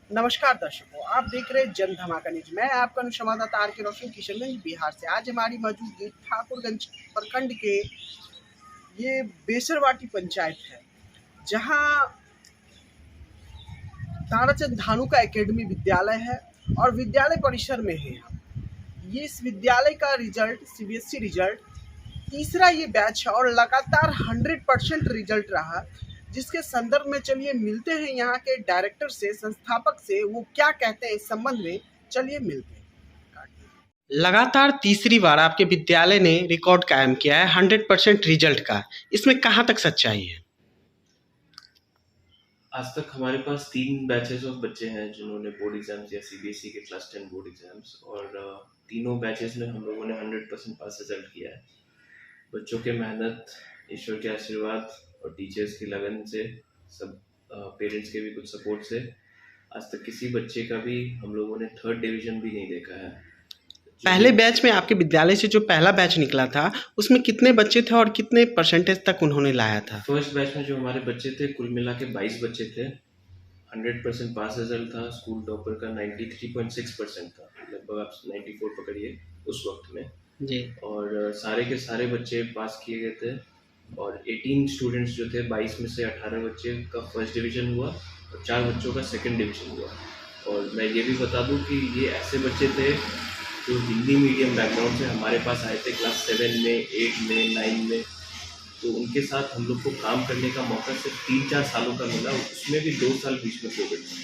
नमस्कार दर्शकों, आप देख रहे हैं जन धमाका न्यूज। मैं आपका संवाददाता आर के रोशन किशनगंज बिहार से। आज हमारी मौजूदगी ठाकुरगंज प्रखंड के ये बेसरवाटी पंचायत है, जहां ताराचंद धानु का एकेडमी विद्यालय है और विद्यालय परिसर में है हम। ये इस विद्यालय का रिजल्ट सीबीएसई रिजल्ट तीसरा ये बैच है और लगातार 100% रिजल्ट रहा, जिसके संदर्भ में चलिए मिलते हैं यहाँ के डायरेक्टर से, संस्थापक से। वो क्या कहते हैं इस संबंध में, चलिए मिलते हैं। लगातार तीसरी बार आपके विद्यालय ने रिकॉर्ड कायम किया है 100% रिजल्ट का, इसमें कहाँ तक सच्चाई है? आज तक हमारे पास 3 बैचेस ऑफ बच्चे हैं जिन्होंने बोर्ड एग्जाम्स या सीबीएसई के क्लास 10 बोर्ड एग्जाम्स, और तीनों बैचेस में हम लोगों ने 100% पास रिजल्ट किया है। बच्चों के मेहनत, ईश्वर के आशीर्वाद और टीचर्स की लगन से, सब पेरेंट्स के भी कुछ सपोर्ट से आज तक किसी बच्चे का भी हम लोगों ने 3rd डिवीजन भी नहीं देखा है। पहले बैच में आपके विद्यालय से जो पहला बैच निकला था, उसमें कितने बच्चे थे और कितने परसेंटेज तक उन्होंने लाया था? फर्स्ट बैच में जो हमारे बच्चे थे, कुल मिला के 22 बच्चे थे। 100% पास रिजल्ट था। स्कूल टॉपर का 93.6% था, लगभग आप 94 पकड़िए उस वक्त में जी। और सारे के सारे बच्चे पास किए गए थे। और 18 स्टूडेंट्स जो थे, 22 में से 18 बच्चे का फर्स्ट डिवीज़न हुआ और 4 बच्चों का सेकंड डिवीज़न हुआ। और मैं ये भी बता दूं कि ये ऐसे बच्चे थे जो हिंदी मीडियम बैकग्राउंड से हमारे पास आए थे क्लास 7 में, 8 में, 9 में। तो उनके साथ हम लोग को काम करने का मौका सिर्फ 3-4 सालों का मिला, उसमें भी 2 साल बीच में कोविड था,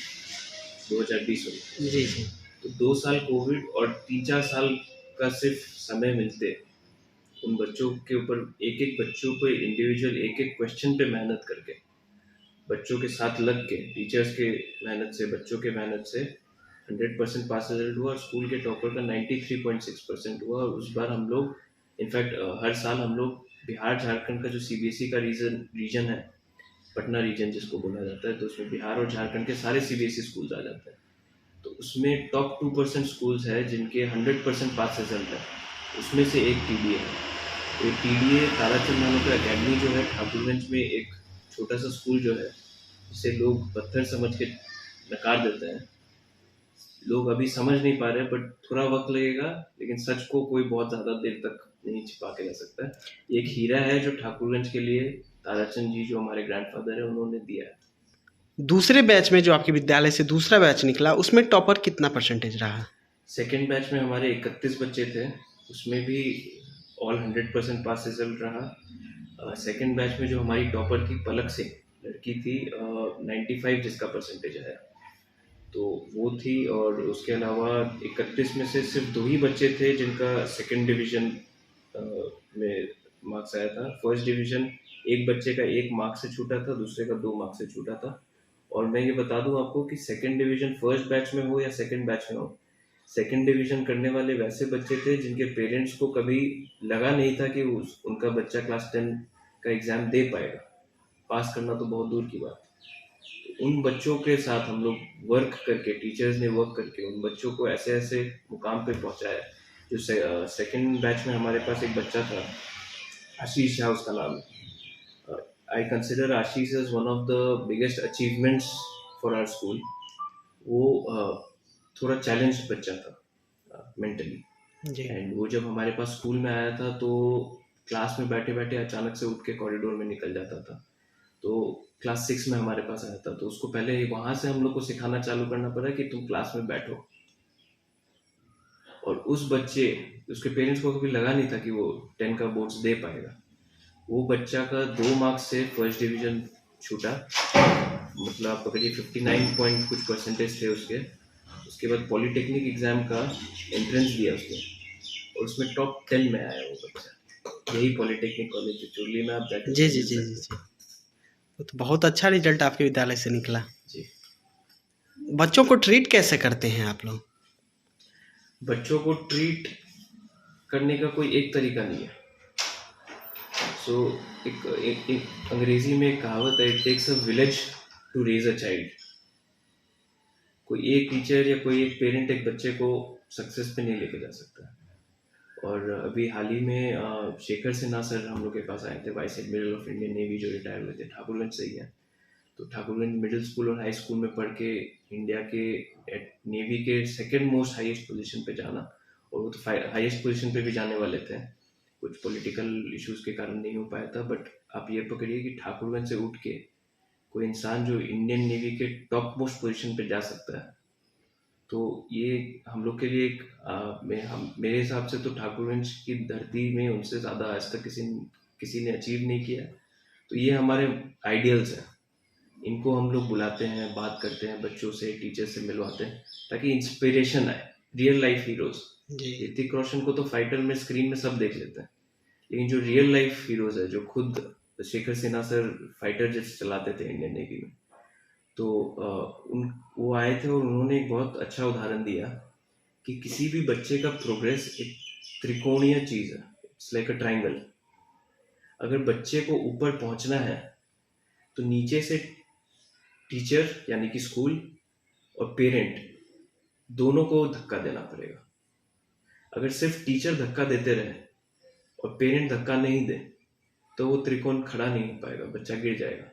2020 में। जी जी। तो 2 साल कोविड और 3-4 साल का सिर्फ समय मिलते उन बच्चों के ऊपर, एक-एक बच्चों को इंडिविजुअल एक-एक क्वेश्चन पे मेहनत करके, बच्चों के साथ लग के, टीचर्स के मेहनत से, बच्चों के मेहनत से 100% पास रिजल्ट हुआ। स्कूल के टॉपर का 93.6% हुआ। और उस बार हम लोग इनफैक्ट हर साल हम लोग बिहार झारखंड का जो सीबीएसई का रीजन है, पटना रीजन जिसको बोला जाता है, तो उसमें बिहार और झारखंड के सारे सीबीएसई स्कूल्स आ जाते हैं। तो उसमें टॉप 2% स्कूल्स है जिनके 100% पास रिजल्ट है। उसमें से एक टीडीए है। तो टीडीए ताराचंद नानू का एकेडमी जो है ठाकुरगंज में, एक छोटा सा स्कूल जो है, जिसे लोग पत्थर समझ के नकार देते हैं। लोग अभी समझ नहीं पा रहे, बट थोड़ा वक्त लगेगा, लेकिन सच को कोई बहुत ज़्यादा देर तक नहीं छिपा के रह सकता है। एक हीरा है जो ठाकुरगंज के लिए ताराचंद जी, जो हमारे ग्रैंडफादर है, उन्होंने दिया है। दूसरे बैच में जो आपके विद्यालय से दूसरा बैच निकला, उसमें टॉपर कितना परसेंटेज रहा? सेकेंड बैच में हमारे 31 बच्चे थे, उसमें भी ऑल 100% पास रिजल्ट रहा। सेकेंड बैच में जो हमारी टॉपर थी, पलक सिंह लड़की थी, 95 जिसका परसेंटेज है, तो वो थी। और उसके अलावा 31 में से सिर्फ 2 ही बच्चे थे जिनका सेकंड डिवीज़न में मार्क्स आया था। फर्स्ट डिवीज़न एक बच्चे का 1 मार्क्स से छूटा था, दूसरे का 2 मार्क्स से छूटा था। और मैं ये बता दूं आपको कि सेकंड डिवीज़न फर्स्ट बैच में हो या सेकंड बैच में हो, सेकंड डिवीज़न करने वाले वैसे बच्चे थे जिनके पेरेंट्स को कभी लगा नहीं था कि उनका बच्चा क्लास 10 का एग्ज़ाम दे पाएगा। पास करना तो बहुत दूर की बात। उन बच्चों के साथ हम लोग वर्क करके, टीचर्स ने वर्क करके उन बच्चों को ऐसे ऐसे मुकाम पे पहुंचाया। जो सेकंड बैच में हमारे पास एक बच्चा था, आशीष झा उसका नाम है। I consider Ashish as one of the biggest achievements for our school. वो थोड़ा चैलेंज्ड बच्चा था मेंटली, एंड वो जब हमारे पास स्कूल में आया था तो क्लास में बैठे बैठे अचानक से उठ के कॉरिडोर में निकल जाता था। तो क्लास 6 में हमारे पास आया था, तो उसको पहले वहां से हम लोग को सिखाना चालू करना पड़ा कि तुम क्लास में बैठो। और उस बच्चे, उसके पेरेंट्स को कभी लगा नहीं था कि वो 10 का बोर्ड्स दे पाएगा। वो बच्चा का 2 मार्क्स से फर्स्ट डिवीजन छूटा, मतलब आप पकड़िए 59 पॉइंट कुछ परसेंटेज थे उसके। उसके बाद पॉलिटेक्निक एग्जाम का एंट्रेंस दिया उसने और उसमें टॉप 10 में आया वो बच्चा। यही पॉलिटेक्निक कॉलेज चुरली में आप जाके जी जी जी जी जी। तो बहुत अच्छा रिजल्ट आपके विद्यालय से निकला जी। बच्चों को ट्रीट कैसे करते हैं आप लोग? बच्चों को ट्रीट करने का कोई एक तरीका नहीं है। सो एक अंग्रेजी में एक कहावत है, it takes a village to raise a child. कोई एक टीचर या कोई एक पेरेंट एक बच्चे को सक्सेस पे नहीं लेके जा सकता। और अभी हाल ही में शेखर सिन्हा सर हम लोग के पास आए थे, vice admiral of Indian navy, जो रिटायर हुए थे, ठाकुरगंज से ही है। तो ठाकुरगंज मिडिल स्कूल और हाई स्कूल में पढ़ के इंडिया के नेवी के सेकंड मोस्ट हाईएस्ट पोजीशन पे जाना, और वो तो हाईएस्ट पोजीशन पे भी जाने वाले थे, कुछ पॉलिटिकल इश्यूज के कारण नहीं हो पाया था। बट आप ये पकड़िए कि ठाकुरगंज से उठ के कोई इंसान जो इंडियन नेवी के टॉप मोस्ट पोजीशन पे जा सकता है, तो ये हम लोग के लिए एक मेरे हिसाब से तो ठाकुरगंज की धरती में उनसे ज़्यादा आज तक किसी ने अचीव नहीं किया। तो ये हमारे आइडियल्स हैं, इनको हम लोग बुलाते हैं, बात करते हैं, बच्चों से टीचर से मिलवाते हैं ताकि इंस्पिरेशन आए। रियल लाइफ हीरोज, जी ऋतिक रोशन को तो फाइटर में स्क्रीन में सब देख लेते हैं, लेकिन जो रियल लाइफ हीरोज है, जो खुद Shekhar Sinha sir fighter jets चलाते थे इंडियन नेवी में, तो वो आए थे और उन्होंने एक बहुत अच्छा उदाहरण दिया कि किसी भी बच्चे का प्रोग्रेस एक त्रिकोणीय चीज़ है, इट्स लाइक अ ट्राइंगल। अगर बच्चे को ऊपर पहुंचना है तो नीचे से टीचर यानी कि स्कूल और पेरेंट दोनों को धक्का देना पड़ेगा। अगर सिर्फ टीचर धक्का देते रहे और पेरेंट धक्का नहीं दे तो वो त्रिकोण खड़ा नहीं हो पाएगा, बच्चा गिर जाएगा।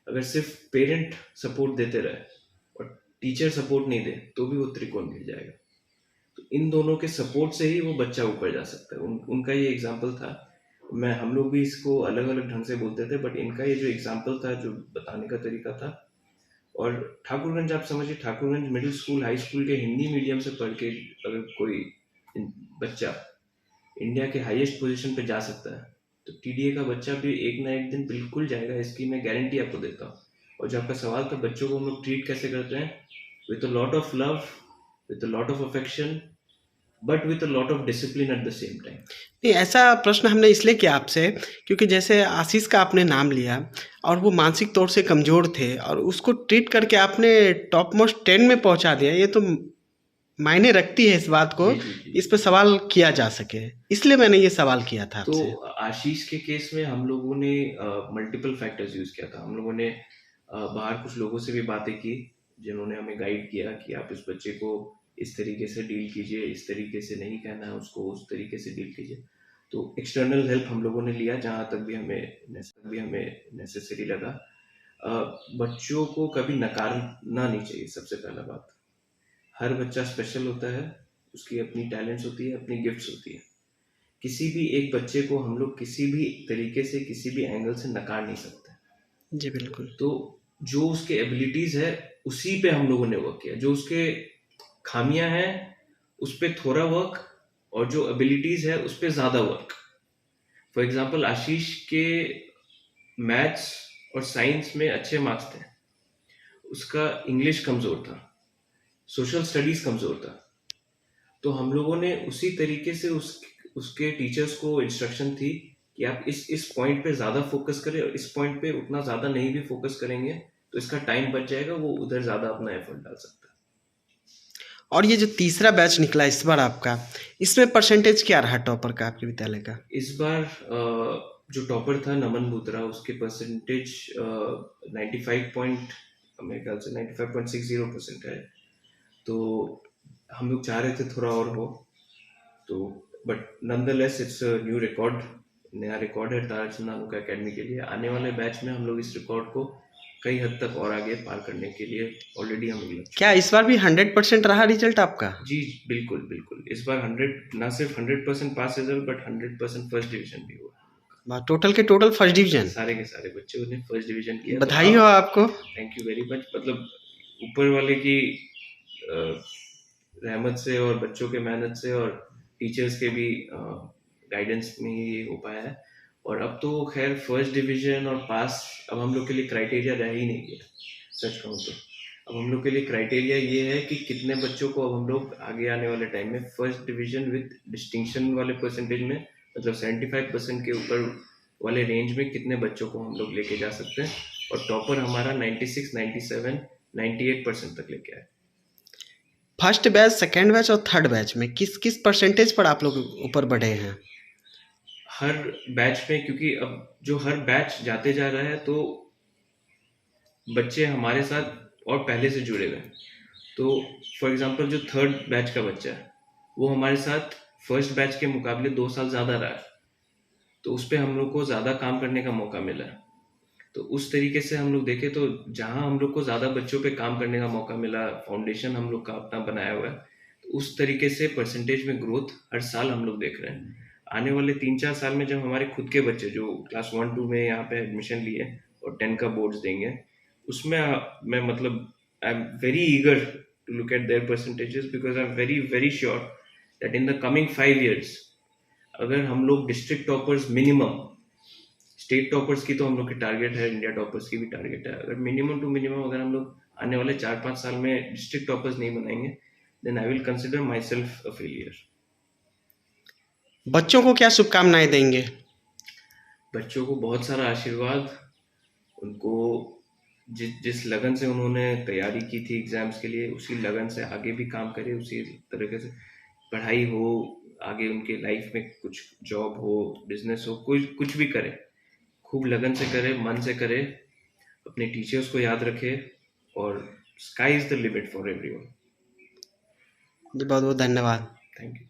अगर सिर्फ पेरेंट सपोर्ट देते रहे और टीचर सपोर्ट नहीं दे तो भी वो त्रिकोण गिर जाएगा। तो इन दोनों के सपोर्ट से ही वो बच्चा ऊपर जा सकता है। उनका ये एग्जाम्पल था। हम लोग भी इसको अलग अलग ढंग से बोलते थे, बट इनका ये जो एग्जाम्पल था, जो बताने का तरीका था। और ठाकुरगंज, आप समझिए, Thakurganj middle school high school के हिंदी मीडियम से पढ़ के अगर कोई बच्चा इंडिया के हाईएस्ट पोजीशन पे जा सकता है, तो टीडीए का बच्चा भी एक ना एक दिन बिल्कुल जाएगा, इसकी मैं गारंटी आपको देता हूँ। और जो आपका सवाल था, बच्चों को हम लोग ट्रीट कैसे करते हैं, with a lot of love, with a lot of affection, but with a lot of discipline at the same time. नहीं, ऐसा प्रश्न हमने इसलिए किया आपसे क्योंकि जैसे आशीष का आपने नाम लिया और वो मानसिक तौर से कमज़ोर थे और उसको ट्रीट करके आपने टॉप मोस्ट 10 में पहुंचा दिया, ये तो मायने रखती है इस बात को, जी, जी, जी। इस पे सवाल किया जा सके, इसलिए मैंने ये सवाल किया था तो आपसे। आशीष के केस में हम लोगों ने मल्टीपल फैक्टर्स यूज किया था। हम लोगों ने बाहर कुछ लोगों से भी बातें की जिन्होंने हमें गाइड किया कि आप इस बच्चे को इस तरीके से डील कीजिए, इस तरीके से नहीं कहना है उसको, उस तरीके से डील कीजिए। तो एक्सटर्नल हेल्प हम लोगों ने लिया जहाँ तक भी हमें नेसेसरी लगा। बच्चों को कभी नकारना नहीं चाहिए। सबसे पहला बात, हर बच्चा स्पेशल होता है, उसकी अपनी टैलेंट्स होती है, अपनी गिफ्ट्स होती है। किसी भी एक बच्चे को हम लोग किसी भी तरीके से, किसी भी एंगल से नकार नहीं सकते। जी बिल्कुल। तो जो उसके एबिलिटीज है उसी पे हम लोगों ने वर्क किया। जो उसके खामियां हैं उस पे थोड़ा वर्क, और जो एबिलिटीज है उस पे ज्यादा वर्क। फॉर एग्जाम्पल, आशीष के मैथ्स और साइंस में अच्छे मार्क्स थे, उसका इंग्लिश कमजोर था, सोशल स्टडीज कमजोर था। तो हम लोगों ने उसी तरीके से उसके टीचर्स को इंस्ट्रक्शन थी कि आप इस पॉइंट पे ज्यादा फोकस करें, और इस पॉइंट पे उतना ज्यादा नहीं भी फोकस करेंगे तो इसका टाइम बच जाएगा, वो उधर ज्यादा अपना एफर्ट डाल सकता है। और ये जो तीसरा बैच निकला इस बार आपका, इसमें परसेंटेज क्या रहा टॉपर का आपके विद्यालय का? इस बार जो टॉपर था नमन बूतरा, उसके परसेंटेज 95 मेरे ख्याल से 95.60% है। तो हम लोग चाह रहे थे थोड़ा और हो, तो but nonetheless it's a new record, नया रिकॉर्ड है तारा चंदानू का एकेडमी के लिए। आने वाले बैच में हम लोग इस रिकॉर्ड को कई हद तक और आगे पार करने के लिए ऑलरेडी हम लोग क्या इस बार भी 100% रहा रिजल्ट आपका? जी बिल्कुल बिल्कुल। इस बार 100 ना सिर्फ 100% पास रिजल्ट, बट 100% फर्स्ट डिवीजन भी हुआ। टोटल के टोटल फर्स्ट डिवीजन, सारे के सारे बच्चों ने फर्स्ट डिवीजन किया। बधाई हो आपको। Thank you very much. मतलब ऊपर वाले की रहमत से और बच्चों के मेहनत से और टीचर्स के भी गाइडेंस में ही ये हो पाया है। और अब तो खैर फर्स्ट डिवीजन और पास अब हम लोग के लिए क्राइटेरिया रह ही नहीं गया, सच कहूँ तो। अब हम लोग के लिए क्राइटेरिया ये है कि कितने बच्चों को अब हम लोग आगे आने वाले टाइम में फर्स्ट डिवीजन विद डिस्टिंक्शन वाले परसेंटेज में, मतलब 75% के ऊपर वाले रेंज में कितने बच्चों को हम लोग लेके जा सकते हैं। और टॉपर हमारा 96, 97, 98% तक लेके आए। फर्स्ट बैच, सेकेंड बैच और थर्ड बैच में किस किस परसेंटेज पर आप लोग ऊपर बढ़े हैं? हर बैच में, क्योंकि अब जो हर बैच जाते जा रहा है तो बच्चे हमारे साथ और पहले से जुड़े हुए हैं। तो फॉर एग्जांपल जो थर्ड बैच का बच्चा है वो हमारे साथ फर्स्ट बैच के मुकाबले 2 साल ज़्यादा रहा है, तो उस पर हम लोग को ज़्यादा काम करने का मौका मिला है। तो उस तरीके से हम लोग देखें तो जहाँ हम लोग को ज़्यादा बच्चों पे काम करने का मौका मिला, फाउंडेशन हम लोग का अपना बनाया हुआ है, तो उस तरीके से परसेंटेज में ग्रोथ हर साल हम लोग देख रहे हैं। आने वाले 3-4 साल में जब हमारे खुद के बच्चे जो क्लास 1-2 में यहाँ पे एडमिशन लिए और 10 का बोर्ड्स देंगे, उसमें मैं मतलब I am very eager to look at their percentages because I am very very sure that in the coming 5 years अगर हम लोग district toppers minimum, state toppers की तो हम लोग की टारगेट है, इंडिया टॉपर्स की भी टारगेट है, अगर मिनिमम टू मिनिमम अगर हम लोग आने वाले 4-5 साल में डिस्ट्रिक्ट टॉपर्स नहीं बनाएंगे then I will consider myself a failure. बच्चों को क्या शुभकामनाएं देंगे? बच्चों को बहुत सारा आशीर्वाद, उनको जिस लगन से उन्होंने तैयारी की थी एग्जाम्स के लिए उसी लगन से आगे भी काम करे, उसी तरीके से पढ़ाई हो, आगे उनके लाइफ में कुछ जॉब हो, बिजनेस हो, कुछ भी करे, खूब लगन से करे, मन से करे, अपने टीचर्स को याद रखे और sky is the limit for everyone. जी बहुत बहुत धन्यवाद। Thank you.